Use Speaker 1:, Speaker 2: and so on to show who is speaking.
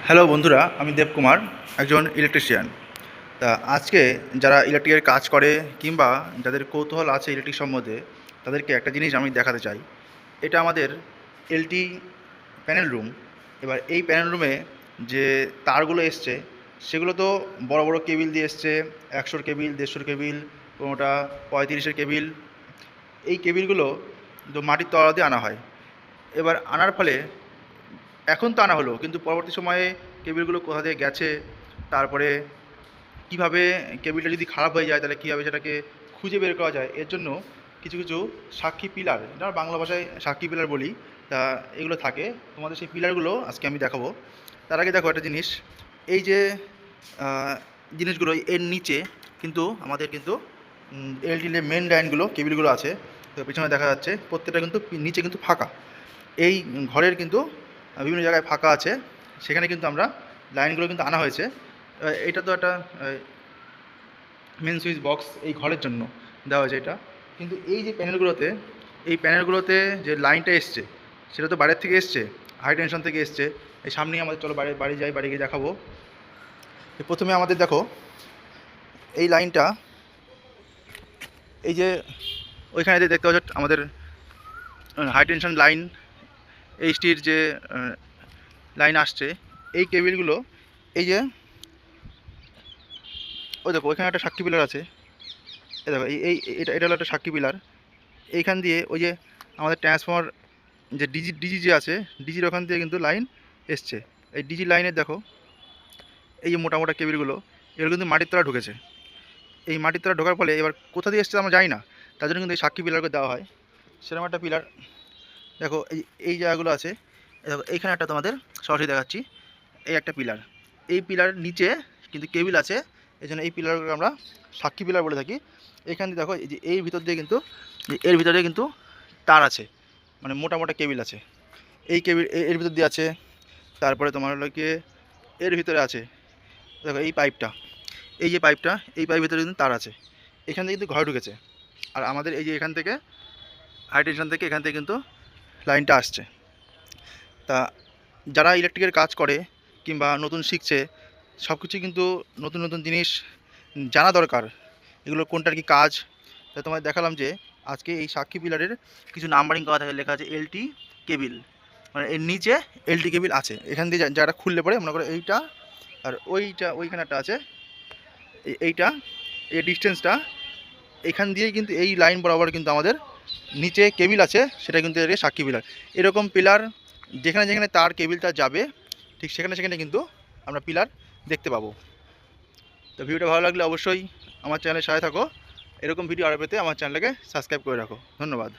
Speaker 1: Hello বন্ধুরা, আমি দেবকুমার, একজন ইলেকট্রিশিয়ান। তা আজকে যারা ইলেকট্রিকের কাজ করে কিংবা যাদের কৌতূহল আছে ইলেকট্রিক সম্বন্ধে, তাদেরকে একটা জিনিস আমি দেখাতে চাই। এটা আমাদের এলটি প্যানেল রুম। এবার এই প্যানেল রুমে যে তারগুলো এসছে, সেগুলো তো বড় বড় কেবিল দিয়ে এসছে, 100-র কেবিল, 150-র কেবিল, কোনোটা 35-এর কেবিল। এই কেবিলগুলো তো মাটির তলা দিয়ে আনা হয়। এবার আনার ফলে এখন তো আনা হলো, কিন্তু পরবর্তী সময়ে কেবিলগুলো কোথা দিয়ে গেছে, তারপরে কিভাবে কেবিলটা যদি খারাপ হয়ে যায় তাহলে কীভাবে সেটাকে খুঁজে বের করা যায়, এর জন্য কিছু কিছু সাক্ষী পিলার, এটা বাংলা ভাষায় সাক্ষী পিলার বলি, তা এগুলো থাকে। তোমাদের সেই পিলারগুলো আজকে আমি দেখাবো। তার আগে দেখো একটা জিনিস, এই যে জিনিসগুলো এর নিচে কিন্তু আমাদের কিন্তু এলটির মেন লাইনগুলো কেবিলগুলো আছে, তো পিছনে দেখা যাচ্ছে প্রত্যেকটা কিন্তু নিচে কিন্তু ফাঁকা। এই ঘরের কিন্তু বিভিন্ন জায়গায় ফাঁকা আছে, সেখানে কিন্তু আমরা লাইনগুলো কিন্তু আনা হয়েছে। এটা তো একটা মেন সুইচ বক্স এই ঘরের জন্য দেওয়া হয়েছে এটা। কিন্তু এই যে প্যানেলগুলোতে, এই প্যানেলগুলোতে যে লাইনটা এসছে সেটা তো বাইরের থেকে এসছে, হাই টেনশন থেকে এসছে। এই সামনেই আমাদের, চলো বাড়ি যাই, বাড়ি গিয়ে দেখাবো। প্রথমে আমাদের দেখো এই লাইনটা, এই যে ওইখানে দেখতে পাচ্ছ আমাদের হাই টেনশন লাইন, এইচটির যে লাইন আসছে, এই কেবিলগুলো, এই যে ওই দেখো ওইখানে একটা সাক্ষী পিলার আছে, এই দেখো এটা হলো একটা সাক্ষী পিলার। এইখান দিয়ে ওই যে আমাদের ট্রান্সফর্মার যে ডিজি যে আছে, ডিজির ওখান দিয়ে কিন্তু লাইন এসছে। এই ডিজি লাইনের দেখো এই যে মোটা মোটা কেবিলগুলো, এগুলো কিন্তু মাটির তলা ঢুকেছে। এই মাটির তলা ঢোকার ফলে এবার কোথা দিয়ে এসছে আমরা জানি না, তার জন্য কিন্তু এই সাক্ষী পিলারকে দেওয়া হয়। সেরকম একটা পিলার দেখো, এই জায়গাগুলো আছে। দেখো এইখানে একটা তোমাদের সরাসরি দেখাচ্ছি, এই একটা পিলার, এই পিলার নিচে কিন্তু কেবিল আছে, এই জন্য এই পিলারগুলো আমরা সাক্ষী পিলার বলে থাকি। এখান দিয়ে দেখো এই যে এই ভিতর দিয়ে কিন্তু, এর ভিতরে কিন্তু তার আছে, মানে মোটা মোটা কেবিল আছে। এই কেবিল এর ভিতর দিয়ে আছে, তারপরে তোমার হলো কি এর ভিতরে আছে। দেখো এই পাইপটা, এই যে পাইপটা, এই পাইপের ভিতরে কিন্তু তার আছে, এখান থেকে কিন্তু ঘরে ঢুকেছে। আর আমাদের এই যে এখান থেকে হাই টেনশন থেকে এখান থেকে কিন্তু লাইনটা আসছে। তা যারা ইলেকট্রিকের কাজ করে কিংবা নতুন শিখছে, সব কিছু কিন্তু নতুন নতুন জিনিস জানা দরকার, এগুলো কোনটার কি কাজ। তাই তোমায় দেখালাম যে আজকে এই সাক্ষী পিলারের কিছু নাম্বারিং করা থাকে, লেখা আছে এলটি কেবিল, মানে এর নিচে এলটি কেবিল আছে। এখান দিয়ে যারা খুললে পরে মনে করো এইটা আর ওইটা, ওইখানে একটা আছে, এইটা এই ডিস্টেন্সটা, এখান দিয়েই কিন্তু এই লাইন বরাবর কিন্তু আমাদের নিচে কেবিল আছে, সেটা কিন্তু এর সাক্ষী পিলার। এরকম পিলার যেখানে যেখানে তার কেবিলটা যাবে, ঠিক সেখানে সেখানে কিন্তু আমরা পিলার দেখতে পাবো। তো ভিডিওটা ভালো লাগলে অবশ্যই আমার চ্যানেলের সাথে থাকো। এরকম ভিডিও আরও পেতে আমার চ্যানেলটাকে সাবস্ক্রাইব করে রাখো। ধন্যবাদ।